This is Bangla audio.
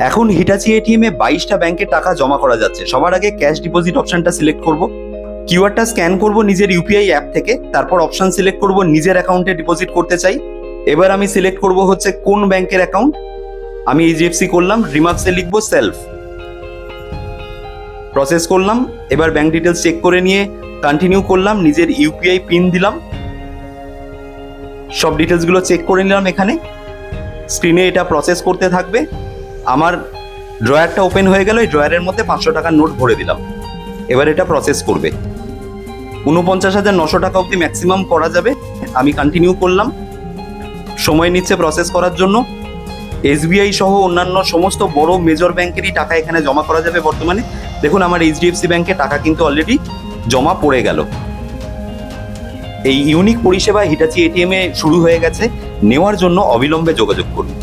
এখন হিটাচি এটিএম এ 22টা ব্যাংকের টাকা জমা করা যাচ্ছে। সবার আগে ক্যাশ ডিপোজিট অপশনটা সিলেক্ট করব, কিউআরটা স্ক্যান করব নিজের ইউপিআই অ্যাপ থেকে, তারপর অপশন সিলেক্ট করব নিজের অ্যাকাউন্টে ডিপোজিট করতে চাই। এবার আমি সিলেক্ট করব হচ্ছে কোন ব্যাংকের অ্যাকাউন্ট। আমি এইচডিএফসি করলাম, রিমার্কসে লিখবো সেলফ, প্রসেস করলাম। এবার ব্যাংক ডিটেলস চেক করে নিয়ে কন্টিনিউ করলাম, নিজের ইউপিআই পিন দিলাম, সব ডিটেলসগুলো চেক করে নিলাম। এখানে স্ক্রিনে এটা প্রসেস করতে থাকবে। আমার ড্রয়ারটা ওপেন হয়ে গেল, এই ড্রয়ারের মধ্যে 500 টাকার নোট ভরে দিলাম। এবার এটা প্রসেস করবে। 49,900 টাকা অবধি ম্যাক্সিমাম করা যাবে। আমি কন্টিনিউ করলাম, সময় নিচ্ছে প্রসেস করার জন্য। এসবিআই সহ অন্যান্য সমস্ত বড় মেজর ব্যাংকেরই টাকা এখানে জমা করা যাবে বর্তমানে। দেখুন আমার এইচডিএফসি ব্যাংকে টাকা কিন্তু অলরেডি জমা পড়ে গেল। এই ইউনিক পরিষেবা হিটাচি এটিএম এ শুরু হয়ে গেছে। নেওয়ার জন্য অবিলম্বে যোগাযোগ করুন।